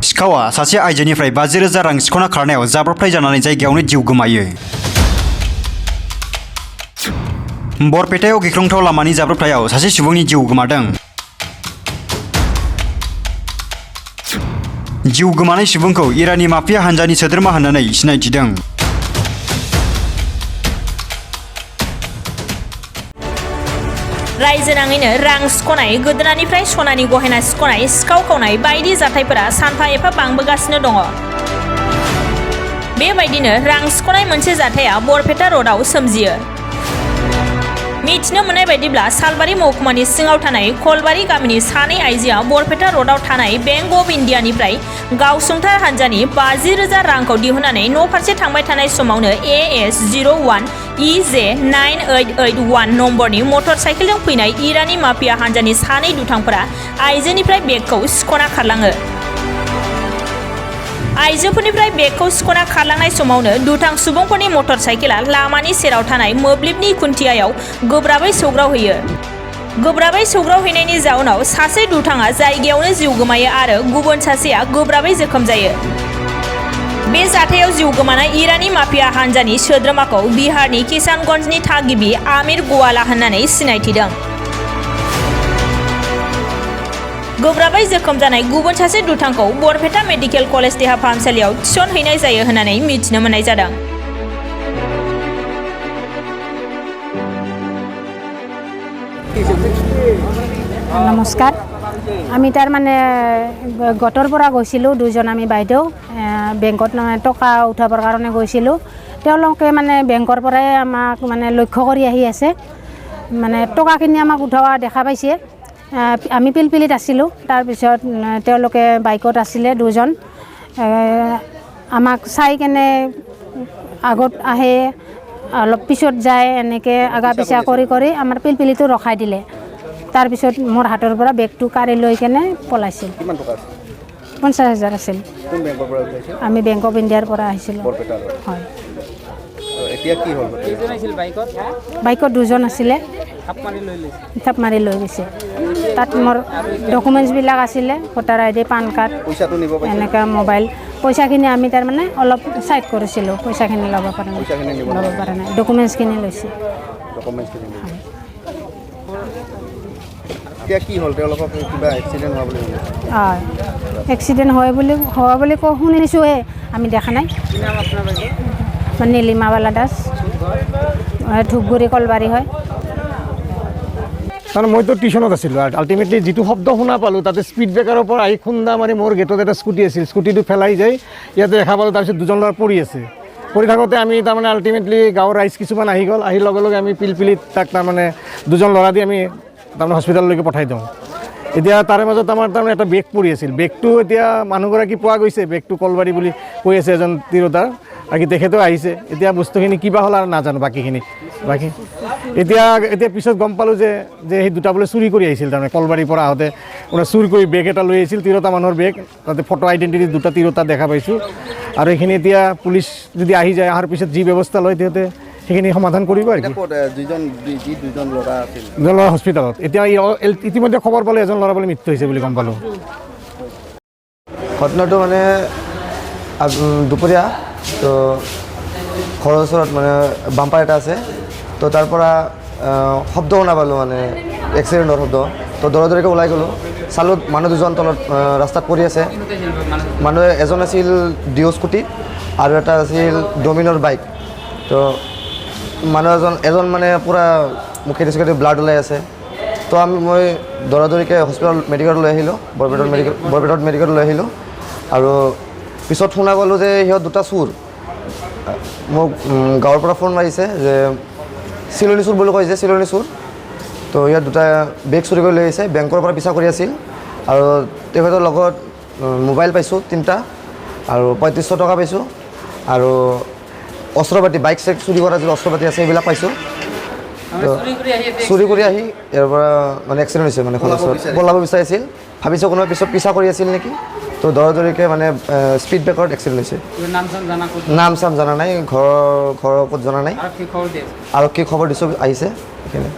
सिखावा सासे आइजोनिफ्राय 50,000 रां सिख'ना खारनायाव जाब्रबथाय जानानै जायगायावनो जिउ गोमायो। बरपेटायाव गिख्रंथाव लामानि जाब्रबथायाव सासे सुबुंनि जिउ गोमादों। जिउ गोमानाय सुबुंखौ इरानी माफिया हान्जानि सोद्रोमा होननानै सिनायथिदों। रायजो नाङैनो रां सिख'नाय, गोदोनानिफ्राय सनानि गहेना सिख'नाय, सिखाव खावनाय बायदि जाथायफोरा सानफा एफा बांबोगासिनो दङ। बेबायदिनो रां सिख'नाय मोनसे जाथाया बरपेटा र'डआव सोमजियो। मिथिनो मोननाय बायदिब्ला सालबारि महकुमानि सिङाव थानाय खलबारि गामिनि सानै आइजोआ बरपेटा र'डआव थानाय बैंक अफ इन्डियानिफ्राय गावसुंथाइ हान्जानि 50,000 रांखौ दिहुननानै न' फारसे थांबाय थानाय समावनो AS01EJ9881 नम्बरनि मटर साइकेलजों फैनाय इरानी माफिया हान्जानि सानै दुथांफोरा आइजोनिफ्राय बेगखौ सिख'ना खारलाङो। आइजोफोरनिफ्राय बेगखौ सिख'ना खारलांनाय समावनो दुथां सुबुंफोरनि मटर साइकेला लामानि सेराव थानाय मोब्लिबनि खुन्थियायाव गोब्राबै सौग्रावहैयो। गोब्राबै सौग्रावहैनायनि जाउनाव सासे दुथाङा जायगायावनो जिउ गोमायो आरो गुबुन सासेया गोब्राबै जोखोम जायो। बे जाथायाव जिउ गोमानाय इरानी माफिया हान्जानि सोद्रोमाखौ बिहारनि किसानगन्जनि थागिबि आमिर गवाला होननानै सिनायथिदों। गोब्राबै जोखोम जानाय गुबुन सासे दुथांखौ बरपेटा मेडिकेल कलेज देहा फाहामसालियाव थिसनहैनाय जायो होननानै मिथिनो मोननाय जादों। নমস্কাৰ। আমি তাৰমানে গটৰ পৰা গৈছিলোঁ, দুজন আমি বাইদেউ বেংকত টকা উঠাবৰ কাৰণে গৈছিলোঁ। তেওঁলোকে মানে বেংকৰ পৰাই আমাক মানে লক্ষ্য কৰি আহি আছে, মানে টকাখিনি আমাক উঠোৱা দেখা পাইছে। আমি পিলপিলিত আছিলোঁ, তাৰপিছত তেওঁলোকে বাইকত আছিলে দুজন। আমাক চাই কেনে আগত আহে, অলপ পিছত যায়, এনেকৈ আগা পিছা কৰি কৰি আমাৰ পিলপিলিটো ৰখাই দিলে। তাৰপিছত মোৰ হাতৰ পৰা বেগটো কাঢ়ি লৈ কেনে পলাইছিল। 50,000 আছিল। আমি বেংক অফ ইণ্ডিয়াৰ পৰা আহিছিলোঁ। হয়। বাইকত দুজন আছিলে, থাপ মাৰি লৈ গৈছে। তাত মোৰ ডকুমেণ্টছবিলাক আছিলে, ভোটাৰ ID, পান কাৰ্ড, এনেকুৱা মোবাইল। পইচাখিনি আমি তাৰমানে অলপ চাইড কৰিছিলোঁ, পইচাখিনি ল'ব পৰা নাই, ডকুমেণ্টছখিনি লৈছে। এক্সিডেণ্ট হোৱা বুলি শুনিছোঁহে, আমি দেখা নাই। নীলিমাবালা দাস, ধূপগুৰি কলবাৰী হয়। কাৰণ মইতো টিউশ্যনত আছিলোঁ। আল্টিমেটলি যিটো শব্দ শুনা পালোঁ, তাতে স্পীড ব্ৰেকাৰৰ পৰা আহি খুন্দা মাৰি মোৰ গেটত এটা স্কুটি আছিল, স্কুটিটো ফেলাই যায় ইয়াতে দেখা পালোঁ। তাৰপিছত দুজন ল'ৰা পৰি আছে। পৰি থাকোঁতে আমি তাৰমানে আল্টিমেটলি গাঁৱৰ ৰাইজ কিছুমান আহি গ'ল, আহি লগে লগে আমি পিলপিলিত তাক তাৰমানে দুজন ল'ৰা দি আমি তাৰমানে হস্পিটেললৈকে পঠাই দিওঁ। এতিয়া তাৰে মাজত আমাৰ তাৰমানে এটা বেগ পৰি আছিল। বেগটো এতিয়া মানুহগৰাকী পোৱা গৈছে, বেগটো কলবাৰী বুলি কৈ আছে এজন তিৰোতাৰ, বাকী তেখেতেও আহিছে। এতিয়া বস্তুখিনি কিবা হ'ল আৰু নাজানো বাকীখিনি। এতিয়া পিছত গম পালোঁ যে সেই দুটা বোলে চুৰি কৰি আহিছিল, তাৰমানে কলবাৰীৰ পৰা আহোঁতে মানে চুৰি কৰি বেগ এটা লৈ আহিছিল, তিৰোতা মানুহৰ বেগ। তাতে ফটো আইডেণ্টিটি দুটা তিৰোতা দেখা পাইছোঁ। আৰু এইখিনি এতিয়া পুলিচ যদি আহি যায়, অহাৰ পিছত যি ব্যৱস্থা লয় সিহঁতে সেইখিনি সমাধান কৰিব আৰু দুজন ল'ৰা হস্পিটেলত। এতিয়া ইতিমধ্যে খবৰ পালে এজন ল'ৰা বোলে মৃত্যু হৈছে বুলি গম পালোঁ। ঘটনাটো মানে দুপৰীয়া, তো ঘৰৰ ওচৰত মানে বাম্পাৰ এটা আছে, তো তাৰ পৰা শব্দ শুনা পালোঁ, মানে এক্সিডেণ্টৰ শব্দ। তো দৌৰা ওলাই গ'লোঁ, চালোঁ মানুহ দুজন তলত ৰাস্তাত পৰি আছে। মানুহ এজন আছিল ডিঅ' স্কুটি আৰু এটা আছিল ডমিনৰ বাইক। তো মানুহ এজন মানে পূৰা মুখেদি চুখেদি ব্লাড ওলাই আছে। তো মই দৌৰাদৌৰিকৈ মেডিকেলত লৈ আহিলোঁ, বৰপেটাত মেডিকেলত লৈ আহিলোঁ। আৰু পিছত শুনা পালোঁ যে সিহঁত দুটা চোৰ। মোক গাঁৱৰ পৰা ফোন মাৰিছে যে চিলনী চোৰ বুলি কয় যে, চিলনী চোৰ। তো ইয়াত দুটা বেগ চুৰি কৰি লৈ আহিছে, বেংকৰ পৰা পিছা কৰি আছিল। আৰু তেখেতৰ লগত মোবাইল পাইছোঁ 3টা, আৰু 3500 টকা পাইছোঁ, আৰু অস্ত্ৰ পাতি, বাইক চাইক চুৰি কৰা যিটো অস্ত্ৰ পাতি আছে সেইবিলাক পাইছোঁ। চুৰি কৰি আহি ইয়াৰ পৰা মানে এক্সিডেণ্ট হৈছে, মানে পলাব বিচাৰিছিল, ভাবিছোঁ কোনোবা পিছত পিছা কৰি আছিল নেকি। তো দৌৰাদৌৰিকৈ মানে স্পীড ব্ৰেকাৰত এক্সিডেণ্ট হৈছে। নাম চাম জানা নাই, ঘৰৰ ক'ত জনা নাই। আৰক্ষীক খবৰ দিছোঁ, আহিছে সেইখিনি।